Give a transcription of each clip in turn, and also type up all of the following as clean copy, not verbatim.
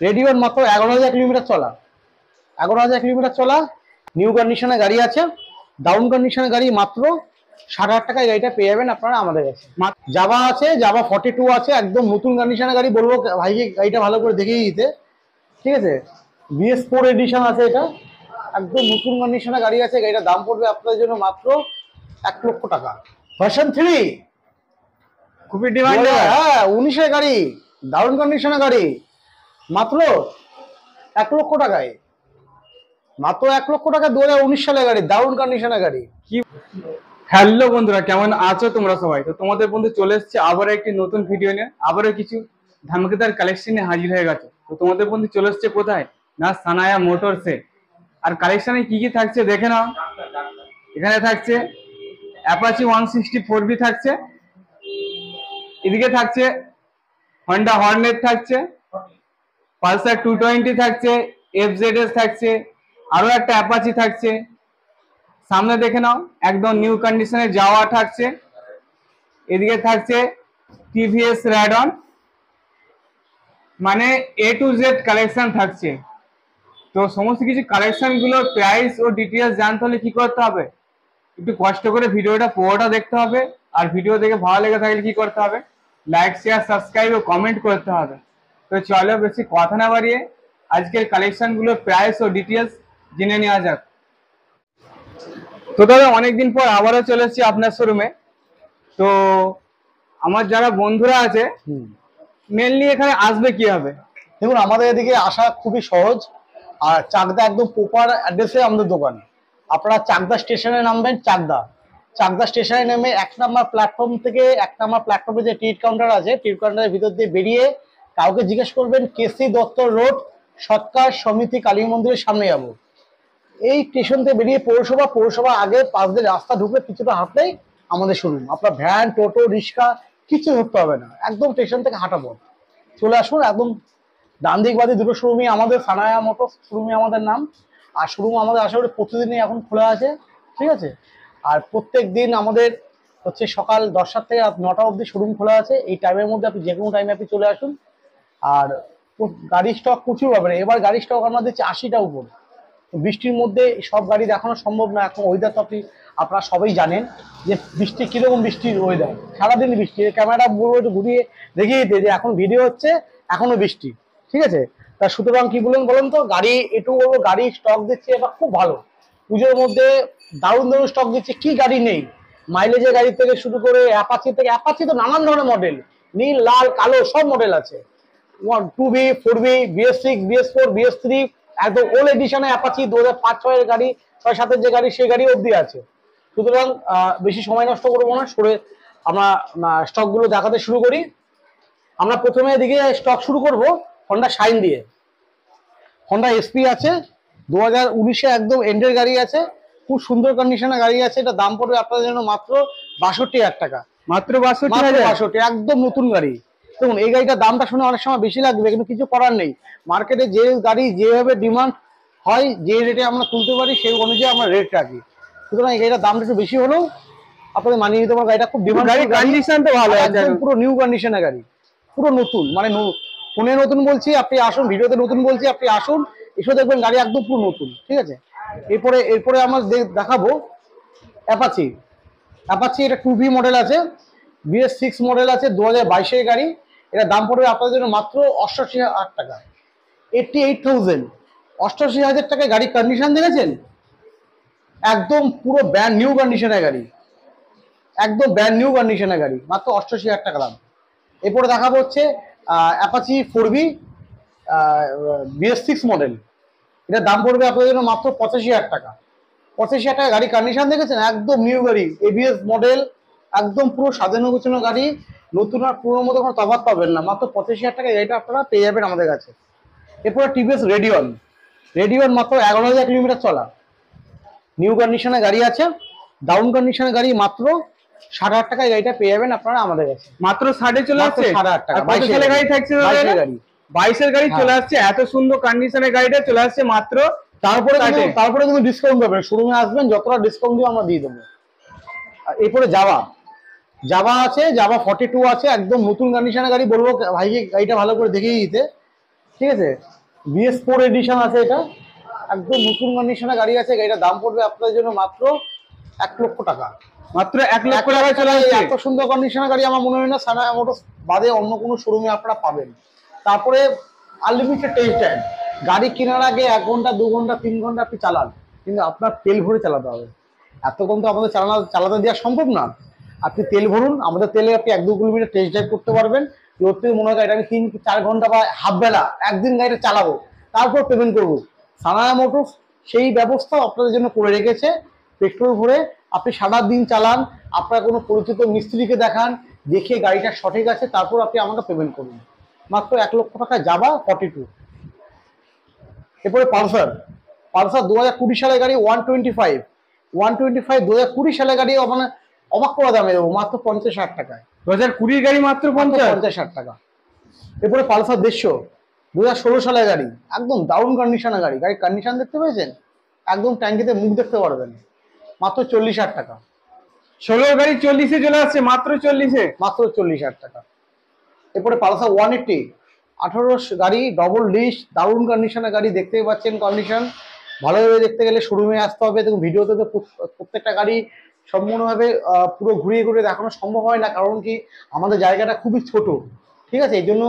রেডিওন মাত্র 11,000 কিলোমিটার চলা, 11,000 কিলোমিটার চলা। নিউ কন্ডিশনের গাড়ি আছে, ডাউন কন্ডিশনের গাড়ি মাত্র 60,000 টাকায় গাড়িটা পেয়ে যাবেন আপনারা আমাদের কাছে। জাভা আছে, জাভা 42 আছে, একদম নতুন কন্ডিশনের গাড়ি। বলবো ভাইকে গাড়িটা ভালো করে দেখিয়ে দিতে, ঠিক আছে। BS4 এডিশন আছে, এটা একদম নতুন কন্ডিশনের গাড়ি আছে। গাড়িটার দাম পড়বে আপনাদের জন্য মাত্র 1 লক্ষ টাকা। ভার্সন 3, খুবই ডিমান্ড। হ্যাঁ 19-এর গাড়ি, ডাউন কন্ডিশনের গাড়ি, মাত্র 1 লক্ষ টাকায়। মাত্র 1 লক্ষ টাকা 2019 সালের গাড়ি, দারুণ কন্ডিশনের গাড়ি। কি হ্যালো বন্ধুরা, কেমন আছো তোমরা সবাই? তো তোমাদের বন্ধু চলে এসেছে আবার একটি নতুন ভিডিও নিয়ে, আবারও কিছু ধামাকেদার কালেকশনে হাজির হয়ে গেছে। তো তোমাদের বন্ধু চলে এসেছে কোথায় না, সানায়া মোটরসে। আর কালেকশনে কি কি থাকছে দেখে নাও। এখানে থাকছে অ্যাপাচি 164B থাকছে, এদিকে থাকছে হন্ডা হর্নেট থাকছে, পালসার 220 থাকছে, FZS থাকছে, আরো একটা অ্যাপাচি থাকছে। সামনে দেখে নাও একদম নিউ কন্ডিশনে যাওয়া থাকছে। এদিকে থাকছে টিভিএস র্যাডন, মানে A to Z কালেকশন থাকছে। তো সমস্ত কিছু কালেকশন গুলো প্রাইস ও ডিটেলস জানতে হলে কি করতে হবে, একটু কষ্ট করে ভিডিওটা পুরোটা দেখতে হবে। আর ভিডিও দেখে ভালো লেগে থাকলে কি করতে হবে, লাইক শেয়ার সাবস্ক্রাইব ও কমেন্ট করতে হবে। তো চলো বেশি কথা না বাড়িয়ে আজকের কালেকশন গুলো প্রাইস ও ডিটেলস জেনে নেওয়া যাক। তো দাদা অনেকদিন পর আবারও চলে এসেছি আপনার শোরুমে। তো আমার যারা বন্ধুরা আছে মেনলি এখানে আসবে কি হবে? দেখুন, আমাদের এদিকে আসা খুবই সহজ। আর চাকদা একদম প্রপার অ্যাড্রেসে আমাদের দোকান। আপনারা চাকদা স্টেশনে নামবেন। চাকদা স্টেশনে নেমে 1 নম্বর প্ল্যাটফর্ম থেকে 1 নম্বর প্ল্যাটফর্মে যে টিকিট কাউন্টার আছে, টিকিট কাউন্টারের ভিতর দিয়ে বেরিয়ে কাউকে জিজ্ঞেস করবেন কেসি দত্ত রোড সৎকার সমিতি কালী মন্দিরের সামনে যাবো। এই স্টেশন থেকে বেরিয়ে পৌরসভা আগে পাশ দিয়ে রাস্তা ঢুকলে কিছুটা হাঁটলেই আমাদের শোরুম। আপনার ভ্যান, টোটো, রিক্সা কিছু ধরতে হবে না, একদম স্টেশন থেকে হাঁটা পথ। চলে আসুন, একদম ডান দিক বাদে দুটো শোরুমই আমাদের, সানায়া মোটরস শোরুমই আমাদের নাম। আর শোরুম আমাদের আশা প্রতিদিনই এখন খোলা আছে, ঠিক আছে। আর প্রত্যেক দিন আমাদের হচ্ছে সকাল 10টা থেকে রাত 9টা অবধি শোরুম খোলা আছে। এই টাইমের মধ্যে আপনি যে কোনো টাইমে আপনি চলে আসুন। আর গাড়ির স্টক প্রচুর পাবেন। এবার গাড়ির স্টক আমরা দিচ্ছি 80টা উপর। বৃষ্টির মধ্যে সব গাড়ি দেখানো সম্ভব না। এখন ওয়েদার তো আপনারা সবাই জানেন যে বৃষ্টি কিরকম, বৃষ্টির ওয়েদার সারাদিন বৃষ্টি। ক্যামেরাটা বলবো একটু ঘুরিয়ে দেখিয়ে দিতে যে এখন ভিডিও হচ্ছে, এখনো বৃষ্টি, ঠিক আছে। তা সুতরাং কি বলেন তো, গাড়ি একটু বলবো, গাড়ি স্টক দিচ্ছে এবার খুব ভালো। পুজোর মধ্যে দারুণ দারুণ স্টক দিচ্ছে, কি গাড়ি নেই। মাইলেজের গাড়ি থেকে শুরু করে অ্যাপাচি তো নানান ধরনের মডেল, নীল, লাল, কালো সব মডেল আছে। 2B, 4B, BS6, BS4, BS3, একদম ওল্ড এডিশনে অ্যাপাচি 2005-06 এর গাড়ি, 6-7 যে গাড়ি সেই গাড়ি অবধি আছে। সুতরাং বেশি সময় নষ্ট করবো না, সরে আমরা স্টক গুলো দেখাতে শুরু করি। আমরা প্রথমে এদিকে স্টক শুরু করব হন্ডা শাইন দিয়ে। হন্ডা SP আছে, 2019-এ একদম এন্ডের গাড়ি আছে, খুব সুন্দর কন্ডিশনের গাড়ি আছে। এটা দাম পড়বে আপনাদের জন্য মাত্র 62,000 টাকা। মাত্র 62,000? একদম নতুন গাড়ি। দেখুন, এই গাড়িটার দামটা শুনে অনেক সময় বেশি লাগবে, কিন্তু কিছু করার নেই। মার্কেটে যে গাড়ি যেভাবে ডিমান্ড হয়, যে রেটে আমরা তুলতে পারি সেই অনুযায়ী আমরা রেট রাখি। সুতরাং এই গাড়িটার দামটা একটু বেশি হলেও আপনাদের মানিয়ে নিতে পারবো। গাড়িটা খুব ডিমান্ড, কন্ডিশন তো ভালো আছে, একদম পুরো নিউ কন্ডিশনের গাড়ি, পুরো নতুন। মানে ফোনে নতুন বলছি, আপনি আসুন, ভিডিওতে নতুন বলছি, আপনি আসুন, এসে দেখবেন গাড়ি একদম পুরো নতুন, ঠিক আছে। এরপরে আমরা দেখাবো অ্যাপাচি। এটা 2B মডেল আছে, BS6 মডেল আছে, 2022-এর গাড়ি। এটা দাম পড়বে আপনাদের জন্য মাত্র 88,000 টাকা, 88,000। 88,000 টাকায় গাড়ির কন্ডিশন দেখেছেন, একদম পুরো ব্র্যান্ড নিউ কন্ডিশনের গাড়ি, একদম ব্র্যান্ড নিউ কন্ডিশনের গাড়ি, মাত্র 88,000 টাকা দাম। এরপরে দেখাবো হচ্ছে অ্যাপাচি 4B, BS6 মডেল। এটার দাম পড়বে আপনাদের জন্য মাত্র 85,000 টাকা। 85,000 টাকা গাড়ি কন্ডিশন দেখেছেন, একদম নিউ গাড়ি, ABS মডেল, একদম পুরো সাজানো গোছানো গাড়ি। নতুন আর পুরোর মধ্যে কোনো তফাৎ পাবেন না, মাত্র 85,000 টাকা এটা আপনারা পেয়ে যাবেন আমাদের কাছে। এরপরে TVS রেডিয়ন মাত্র 11,000 কিলোমিটার চলা, নিউ কন্ডিশনের গাড়ি আছে, ডাউন কন্ডিশনের গাড়ি। মাত্র 60,000 টাকায় গাড়িটা পেয়ে যাবেন আপনারা আমাদের কাছে। মাত্র 60-এ চলে আসছে? 60,000 টাকা। 22 গাড়ি থাকছে, 22-এর গাড়ি চলে আসছে, এত সুন্দর কন্ডিশনের গাড়িটা চলে আসছে মাত্র। তারপরে কিন্তু ডিসকাউন্ট পাবেন, শোরুমে আসবেন, যতটা ডিসকাউন্ট দিয়ে আমরা দিয়ে দেবো। এরপরে জাভা আছে, জাভা 42 আছে, একদম নতুন কন্ডিশনের গাড়ি। বলবো ভাইকে গাড়িটা ভালো করে দেখিয়ে দিতে, ঠিক আছে, BS4 এডিশন আছে, এটা একদম নতুন কন্ডিশনের গাড়ি আছে। গাড়িটার দাম পড়বে আপনাদের জন্য মাত্র 1,00,000 টাকা। মাত্র 1 লক্ষ টাকায় চলে আসছে। এত সুন্দর কন্ডিশনের গাড়ি আমার মনে হয় না সানায়া মোটরস বাদে অন্য কোনো শোরুমে আপনারা পাবেন। তারপরে আনলিমিটেড টেস্ট টাইম, গাড়ি কেনার আগে 1 ঘন্টা 2 ঘন্টা 3 ঘন্টা আপনি চালান, কিন্তু আপনার তেল ভরে চালাতে হবে। এতক্ষণ তো আমাদের চালাতে দেওয়া সম্ভব না। আপনি তেল ভরুন, আমাদের তেলে আপনি 1-2 কিলোমিটার টেস্ট ড্রাইভ করতে পারবেন। ওর থেকে মনে হয় গাড়িটা আমি 3-4 ঘন্টা বা হাফ বেলা একদিন গাড়িটা চালাবো, তারপর পেমেন্ট করবো। সানায়া মোটরস সেই ব্যবস্থাও আপনাদের জন্য করে রেখেছে। পেট্রোল ভরে আপনি সারা দিন চালান, আপনার কোনো পরিচিত মিস্ত্রিকে দেখান, দেখে গাড়িটা সঠিক আছে, তারপর আপনি আমাকে পেমেন্ট করুন। মাত্র 1,00,000 টাকায় যাবা 42। এরপরে পালসার 2020 সালের গাড়ি 125 2020 সালের গাড়ি, মানে অবাক করা দামে দেবো মাত্র 50,000 টাকায়। 2020 গাড়ি মাত্র 50,000 টাকা। এরপরে পালসার 150 2016 সালের গাড়ি, একদম দারুণ কন্ডিশনের গাড়ি। গাড়ির কন্ডিশন দেখতে পেয়েছেন, একদম ট্যাঙ্কিতে মুখ দেখতে পারবেন, মাত্র 40,000 টাকা। 16 গাড়ি 40-এ চলে আসছে, মাত্র 40-এ, মাত্র 40,000 টাকা। এরপরে পালসার 180 18 গাড়ি, ডবল ডিস্ক, দারুণ কন্ডিশনের গাড়ি। দেখতেই পাচ্ছেন কন্ডিশন। ভালোভাবে দেখতে গেলে শোরুমে আসতে হবে। দেখুন ভিডিওতে তো প্রত্যেকটা গাড়ি সম্পূর্ণভাবে পুরো ঘুরিয়ে ঘুরিয়ে দেখানো সম্ভব হয় না, কারণ কি আমাদের জায়গাটা খুবই ছোট। ঠিক আছে, এই জন্য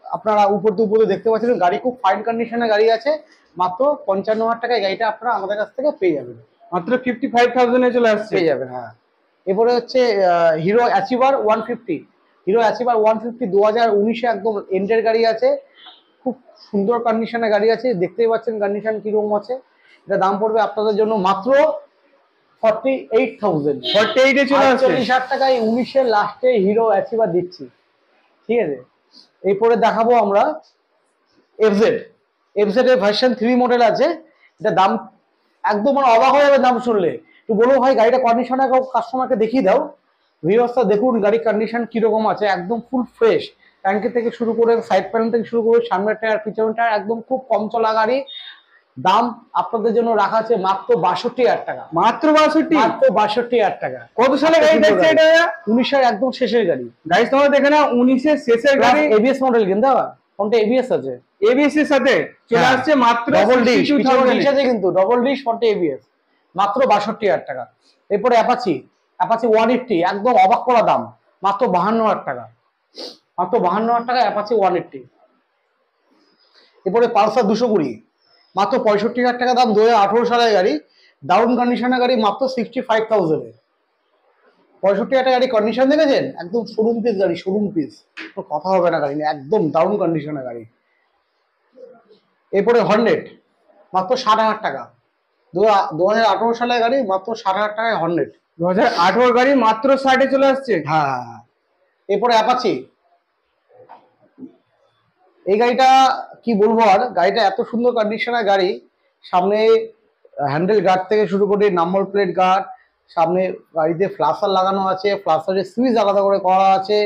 আপনারা উপর দুপুরে দেখতে পাচ্ছেন গাড়ি খুব ফাইন কন্ডিশনের গাড়ি আছে। মাত্র 55,000 টাকায় গাড়িটা আপনারা আমাদের কাছ থেকে পেয়ে যাবেন। মাত্র 55,000-এ চলে আসছে। পেয়ে যাবেন, হ্যাঁ। এরপরে হচ্ছে হিরো অ্যাচিভার 150 হিরো অ্যাচিভার 150 2019-এ একদম এন্ডের গাড়ি আছে, খুব সুন্দর কন্ডিশনের গাড়ি আছে। দেখতেই পাচ্ছেন কন্ডিশন কিরকম আছে। এটা দাম পড়বে আপনাদের জন্য মাত্র 48,000। 48-এ চলে আসছে। 40,000 টাকায় 19-এর লাস্টে হিরো অ্যাচিভার দিচ্ছি। ঠিক আছে, এরপরে দেখাবো আমরা এফজেড এর ভার্সন 3 মডেল আছে। এটা দাম একদম মানে অবাক হয়ে যাবে দাম শুনলে। একটু বলবো ভাই গাড়িটা কন্ডিশনে কাস্টমারকে দেখিয়ে দাও। ভিউয়ার্সরা দেখুন গাড়ির কন্ডিশন কিরকম আছে, একদম ফুল ফ্রেশ। ট্যাঙ্কি থেকে শুরু করে সাইড প্যানেল থেকে শুরু করে সামনের টায়ার পিছনের টায়ার, একদম খুব কম চলা গাড়ি। দাম আপনাদের জন্য রাখা আছে মাত্র 62,000 টাকা। মাত্র 62? মাত্র 62,000 টাকা। কত সালে গাড়ি দেখছে এটা? 19-এর একদম শেষের গাড়ি। গাইস তোমরা দেখে না, 19-এর শেষের গাড়ি, এবিএস মডেল কিন্তু কোনটা এবিএস আছে, এবিএস এর সাথে চলে আসছে মাত্র ডবল ডিশ 62,000 আছে, কিন্তু ডবল ডিশ ফন্টে এবিএস, মাত্র 62,000 টাকা। এরপরে অ্যাপাচি 180, একদম অবাক করা দাম, মাত্র 52,000 টাকা। মাত্র 52,000 টাকা অ্যাপাচি 180। এরপরে পালসার 220, মাত্র 65,000 টাকা দাম। 2018 সালের গাড়ি, দারুণ কন্ডিশনের গাড়ি, মাত্র 65,000-এ। 65,000 টাকা গাড়ি কন্ডিশন দেখেছেন, একদম শোরুম পিস গাড়ি, শোরুম পিস, কথা হবে না গাড়ি নিয়ে, একদম দারুণ কন্ডিশনের গাড়ি। এরপরে হর্নেট মাত্র 60,000 টাকা। 2018 সালের গাড়ি, মাত্র 60,000 টাকায় হর্নেট। 2018 গাড়ি মাত্র 60-এ চলে আসছে। হ্যাঁ। এরপরে অ্যাপাচি, এই গাড়িটা কি বলবো আর, গাড়িটা এত সুন্দর কন্ডিশনের গাড়ি। সামনে হ্যান্ডেল গার্ড থেকে শুরু করে নাম্বার প্লেট গার্ড, সামনে গাড়িতে ফ্লাশার লাগানো আছে, ফ্লাশারের সুইচ আলাদা করে করা আছে,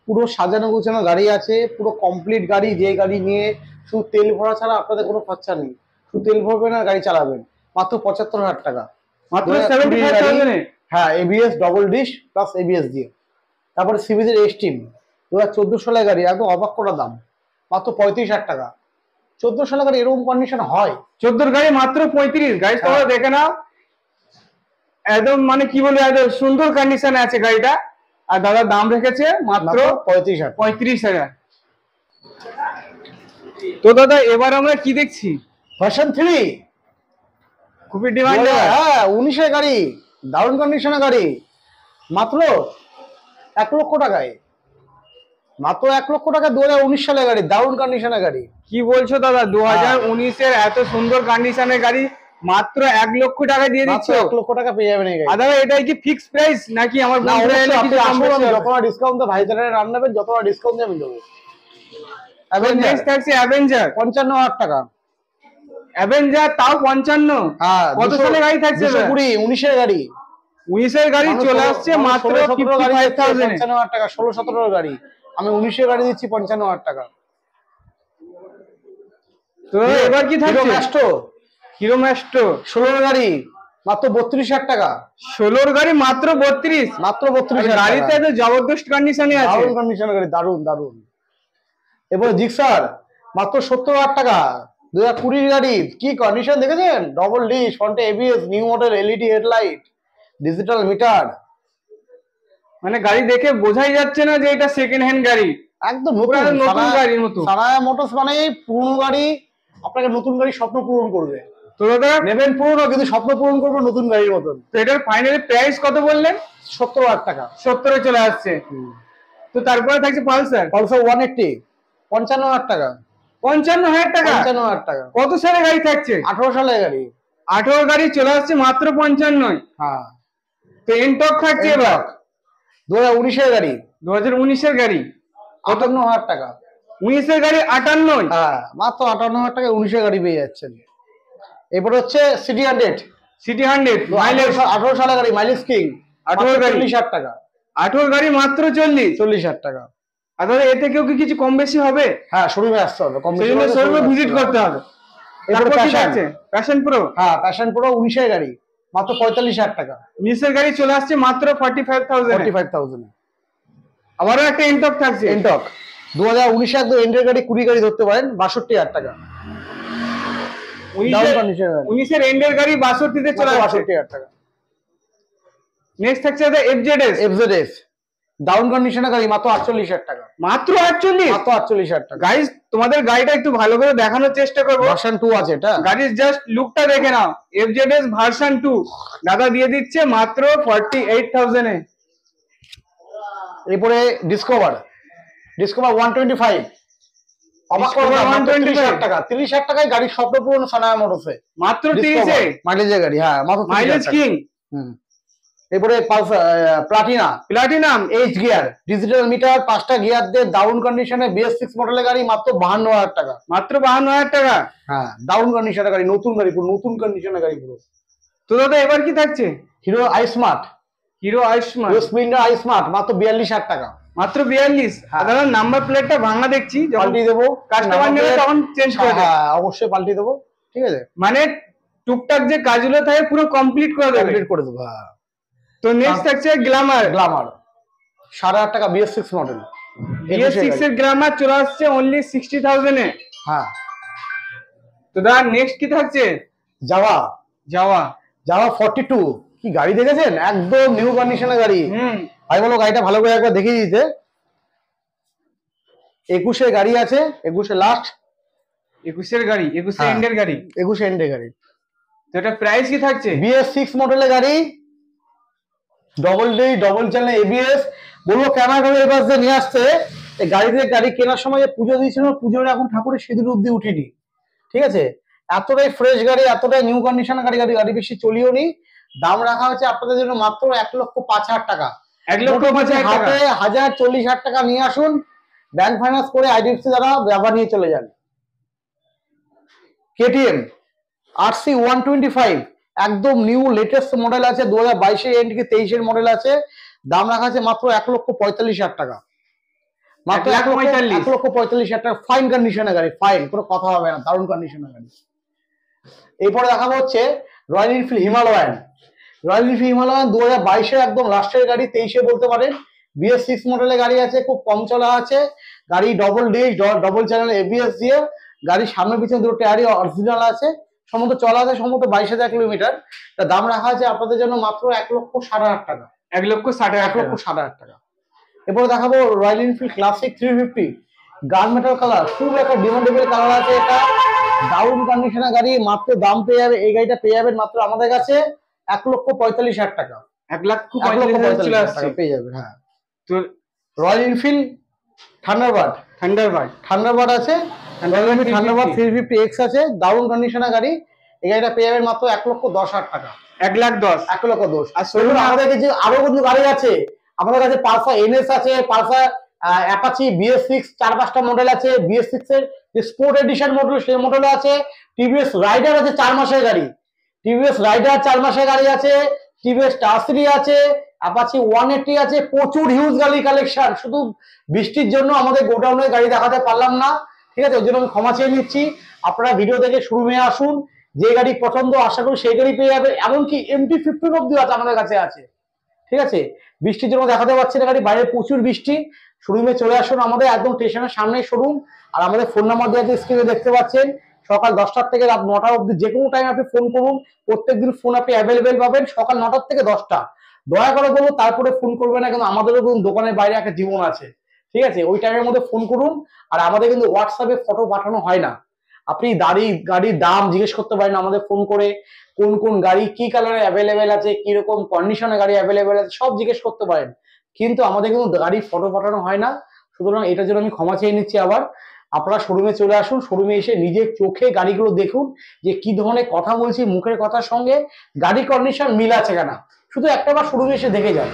পুরো সাজানো গোছানো গাড়ি আছে, পুরো কমপ্লিট গাড়ি। যে গাড়ি নিয়ে শুধু তেল ভরা ছাড়া আপনাদের কোনো খরচা নেই, শুধু তেল ভরবেন আর গাড়ি চালাবেন। মাত্র 75,000 টাকা। মাত্র 75,000-এ। হ্যাঁ, ABS double dish plus ABS দিয়ে। তারপরে সিবিজের এস্টিম 2014 সালের গাড়ি, একদম অবাক করা দাম, মাত্র 35,000 টাকা। 14 সালের গাড়ি এরকম কন্ডিশন হয়? 14 গাড়ি মাত্র 35। গাইস তোমরা দেখে নাও, একদম মানে কি বলে, একদম সুন্দর কন্ডিশনে আছে গাড়িটা। আর দাদা দাম রেখেছে মাত্র 35,000। তো দাদা এবার আমরা কি দেখছি? ভার্সন 3 খুবই ডিমান্ড। হ্যাঁ, 19-এর গাড়ি, দারুণ কন্ডিশনের গাড়ি, মাত্র 1,00,000 টাকায়। মাত্র 1,00,000 টাকা 2019 সালের গাড়ি, দারুণ কন্ডিশনের গাড়ি। কি বলছো দাদা, 2019-এর এত সুন্দর কন্ডিশনের গাড়ি মাত্র 1,00,000 টাকা দিয়ে দিচ্ছ? 1,00,000 টাকা পেয়ে যাবেন এই গাড়ি। দাদা এটাই কি ফিক্স প্রাইস নাকি আমার বন্ধুরা এলে কিছু কম বেশি হবে? যতটা ডিসকাউন্ট ভাইজারে রান নেবেন, যতটা ডিসকাউন্ট আমি দেবো। নেক্সট থাকছে অ্যাভেঞ্জার 55,000 টাকা। অ্যাভেঞ্জার তাও 55? হ্যাঁ। কত সালের গাড়ি থাকছে? 220, 19-এর গাড়ি। 19-এর গাড়ি চলে আসছে মাত্র 55,000-এ। 55,000 টাকা। 16-17 গাড়ি, আমি 19-এর গাড়ি দিচ্ছি 55,000 টাকা। তো এবার কি থাকছে? হিরো ম্যাস্টো 16-এর গাড়ি, মাত্র 32,000 টাকা। 16-এর গাড়ি মাত্র 32? মাত্র 32,000। গাড়িতে তো জবরদস্ত কন্ডিশনে আছে, দারুণ কন্ডিশনের গাড়ি, দারুণ দারুণ। এরপরে জিক্সার মাত্র 70,000 টাকা। 2020 গাড়ি, কি কন্ডিশন দেখেছেন? ডবল ডিশ, ফ্রন্টে ABS, new model LED headlight, digital meter, মানে গাড়ি দেখে বোঝাই যাচ্ছে না যে এটা সেকেন্ড হ্যান্ড গাড়ি, একদম পুরো নতুন নতুন গাড়ির মতো। সানায়া মোটরস মানে পুরনো গাড়ি আপনাকে নতুন গাড়ি স্বপ্ন পূরণ করবে। তো দাদা নেবেন পুরনো, কিন্তু স্বপ্ন পূরণ করবে নতুন গাড়ির মতন। তো এটার ফাইনালি প্রাইস কত বললেন? 70,000 টাকা। 70 এ চলে আসছে। তো তারপরে থাকছে পালসার। পালসার 180, 55,000 টাকা। 55,000 টাকা? 55,000 টাকা। কত সালে গাড়ি থাকছে? 18 সালের গাড়ি। 18 গাড়ি চলে আসছে মাত্র 55। হ্যাঁ। তো এনটক থাকছে এবার 2019 এর গাড়ি, 2019 এর গাড়ি 58,000 টাকা। 19 এর গাড়ি 58। হ্যাঁ, মাত্র 58,000 টাকায় 19 এর গাড়ি পেয়ে যাচ্ছেন। এরপর হচ্ছে সিটি 100, সিটি 100 মাইলেজ, 18 সালের গাড়ি, মাইলেজ কিং, 18 গাড়ি 40,000 টাকা। 18 গাড়ি মাত্র 40। 40,000 টাকা। আর দাদা এতে কেউ কি কিছু কম বেশি হবে? হ্যাঁ, শোরুমে আসতে হবে, কম বেশি সেই জন্য হলে শোরুমে শোরুমে ভিজিট আসতে করতে হবে। এরপর তারপর কি Passion। থাকছে? Passion pro. হ্যাঁ, প্যাশন প্রো 19 এর গাড়ি, মাত্র 45,000 টাকা। 19 এর গাড়ি চলে আসছে মাত্র 45,000 এ। 45,000 এ। আবারও একটা এনটক থাকছে। এনটক 2019 একদম এন্ডের গাড়ি, 20 গাড়ি ধরতে পারেন, 62,000 টাকা। ডাউন কন্ডিশনের গাড়ি, 19 এর এন্ডের গাড়ি 62 তে চলে আসছে। 62,000 টাকা। নেক্সট থাকছে দাদা এফজেডএস। এফজেডএস ডাউন কন্ডিশনের গাড়ি, মাত্র 48,000 টাকা। মাত্র 48? মাত্র 48,000 টাকা। গাইস তোমাদের গাড়িটা একটু ভালো করে দেখানোর চেষ্টা করবো। ভার্সন 2 আছে এটা। গাড়ির জাস্ট লুকটা দেখে নাও। এফজেডএস ভার্সন 2 দাদা দিয়ে দিচ্ছে মাত্র 48,000 এ। এরপরে ডিসকভার 125, অবাক করবে, 125,000 টাকা। 30,000 টাকায় গাড়ির স্বপ্ন পূরণ সানায়া মোটরসে। মাত্র 30 এ মাইলেজের গাড়ি, হ্যাঁ, মাত্র 30,000 মাইলেজ টাকা। কিং। এরপরে platinum H gear, digital meter, 5টা গিয়ার দিয়ে ডাউন কন্ডিশনে BS6 মডেলের গাড়ি, মাত্র 52,000 টাকা। মাত্র 52,000 টাকা। হ্যাঁ, ডাউন কন্ডিশনের গাড়ি, নতুন গাড়ি, পুরো নতুন কন্ডিশনের গাড়ি পুরো। তো দাদা এবার কি থাকছে? হিরো আইস্মার্ট, হিরো আয়ুষ্মান, স্প্লেন্ডার আইস্মার্ট, মাত্র 42,000 টাকা। মাত্র 42। হ্যাঁ। দাদা নাম্বার প্লেটটা ভাঙা দেখছি, যখন পাল্টিয়ে দেবো, কাস্টমার নেবে তখন চেঞ্জ করে দেবে। হ্যাঁ, অবশ্যই পাল্টিয়ে দেবো, ঠিক আছে, মানে টুকটাক যে কাজগুলো থাকে পুরো কমপ্লিট করে দেবে। কমপ্লিট করে দেবো। হ্যাঁ। তো নেক্সট থাকছে গ্ল্যামার। 7,500 টাকা, BS6 মডেল। BS6 এর গ্ল্যামার চলে আসছে অনলি 60,000 এ। হ্যাঁ। তো দাদা নেক্সট কি থাকছে? জাভা যাওয়া 42, কি গাড়ি দেখেছেন? একদম নিউ কন্ডিশনের গাড়ি। ভাই বলো গাড়িটা ভালো করে একবার দেখিয়ে দিতে। 21 এর গাড়ি আছে, 21 লাস্ট, 21 এর গাড়ি, 21 হ্যাঁ। এন্ডের গাড়ি। 21 এন্ডের গাড়ি। তো এটা প্রাইস কি থাকছে? BS6 মডেলের গাড়ি, ডবল চ্যানেল ABS। বলবো ক্যামেরা করে এবার যে নিয়ে আসছে, এই গাড়ি কেনার সময় যে পুজো দিয়েছিল, পুজোর এখন ঠাকুরের সিঁদুর অব্দি উঠিনি, ঠিক আছে। এতটাই ফ্রেশ গাড়ি, এতটাই নিউ কন্ডিশনের গাড়ি বেশি চলিও নি। দাম রাখা হচ্ছে আপনাদের জন্য মাত্র 1,05,000 টাকা। 1,05,000 টাকা। হাতে 1,40,000 টাকা নিয়ে আসুন, ব্যাংক ফাইন্যান্স করে IDFC দ্বারা ব্যবহার নিয়ে চলে যান। KTM RC 125, একদম নিউ লেটেস্ট মডেল আছে, 2022 এন্ড কি 23 মডেল আছে। দাম রাখা আছে মাত্র 1,45,000 টাকা। মাত্র 1,45,000 টাকা। ফাইন কন্ডিশনের গাড়ি, ফাইন, কোনো কথা হবে না, দারুণ কন্ডিশনের গাড়ি। এরপরে দেখাবো হচ্ছে রয়্যাল এনফিল্ড হিমালয়ান। 2022 একদম লাস্টের গাড়ি, 23 বলতে পারেন। BS6 মডেলের গাড়ি আছে, খুব কম চলা আছে গাড়ি, double disc, double channel ABS দিয়ে। গাড়ির সামনে পিছনে দুটো টায়ারই অরিজিনাল আছে, সমস্ত চলা আছে, সমস্ত 22,000 কিলোমিটার। তার দাম রাখা আছে আপনাদের জন্য মাত্র 1,60,000 টাকা। 1,60,000 টাকা। এরপরে দেখাবো রয়্যাল এনফিল্ড ক্লাসিক 350, গান মেটাল কালার, খুব একটা ডিমান্ডেবল কালার আছে এটা, ডাউন কন্ডিশনের গাড়ি। মাত্র দাম পেয়ে যাবে, এই গাড়িটা পেয়ে যাবেন মাত্র আমাদের কাছে 1,45,000 টাকা। 1,45,000 টাকা পেয়ে যাবেন। হ্যাঁ। তো রয়্যাল এনফিল্ড থান্ডারবার্ড আছে, থান্ডারবার্ড 350X আছে, দারুণ কন্ডিশনের গাড়ি। এই গাড়িটা পেয়ে যাবেন মাত্র 1,10,000 টাকা। 1,10,000। 1,10,000। আর শোরুম আমাদের কাছে আরো কিন্তু গাড়ি আছে, আমাদের কাছে পালসার NS আছে, পালসার অ্যাপাচি BS6 4-5টা মডেল আছে। BS6 এর যে স্পোর্ট এডিশন মডেল, সেই মডেল আছে। TVS রাইডার আছে 4 মাসের গাড়ি, TVS রাইডার 4 মাসের গাড়ি আছে। TVS টাসরি আছে, অ্যাপাচি 180 আছে, প্রচুর হিউজ গাড়ি কালেকশন। শুধু বৃষ্টির জন্য আমাদের গোডাউনে গাড়ি দেখাতে পারলাম না, ঠিক আছে, ওই জন্য আমি ক্ষমা চেয়ে নিচ্ছি। আপনারা ভিডিও দেখে শোরুমে আসুন, যে গাড়ি পছন্দ আশা করি সেই গাড়ি পেয়ে যাবে। এমনকি MT-15 অব্দি আছে আমাদের কাছে আছে, ঠিক আছে। বৃষ্টির জন্য দেখাতে পারছি না গাড়ি, বাইরে প্রচুর বৃষ্টি, শোরুমে চলে আসুন, আমাদের একদম স্টেশনের সামনেই শোরুম। আর আমাদের ফোন নাম্বার দেওয়া আছে স্ক্রিনে দেখতে পাচ্ছেন। সকাল 10টা থেকে রাত 9টা অবধি যে কোনো টাইম আপনি ফোন করুন, প্রত্যেকদিন ফোন আপনি অ্যাভেলেবেল পাবেন সকাল 9টা থেকে 10টা। দয়া করে বলুন তারপরে ফোন করবেন না, কিন্তু আমাদেরও কিন্তু দোকানের বাইরে একটা জীবন আছে, ঠিক আছে? ওই টাইমের মধ্যে ফোন করুন। আর আমাদের কিন্তু হোয়াটসঅ্যাপে ফটো পাঠানো হয় না। আপনি গাড়ির দাম জিজ্ঞেস করতে পারেন আমাদের ফোন করে, কোন কোন গাড়ি কি কালারে অ্যাভেলেবেল আছে, কিরকম কন্ডিশনে গাড়ি অ্যাভেলেবেল আছে, সব জিজ্ঞেস করতে পারেন। কিন্তু আমাদের কিন্তু গাড়ির ফটো পাঠানো হয় না। সুতরাং এটার জন্য আমি ক্ষমা চেয়ে নিচ্ছি। আবার আপনারা শোরুমে চলে আসুন, শোরুমে এসে নিজের চোখে গাড়িগুলো দেখুন যে কি ধরনের কথা বলছি, মুখের কথার সঙ্গে গাড়ি কন্ডিশন মিল আছে কিনা। শুধু একটাবার শোরুমে এসে দেখে যান।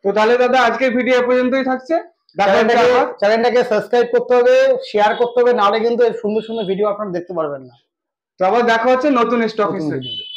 তো তাহলে দাদা আজকের ভিডিও এ পর্যন্তই থাকছে। চ্যানেলটাকে সাবস্ক্রাইব করতে হবে, শেয়ার করতে হবে, নাহলে কিন্তু এর সুন্দর সুন্দর ভিডিও আপনারা দেখতে পারবেন না। তো আবার দেখা হচ্ছে নতুন স্টক নতুন ভিডিও।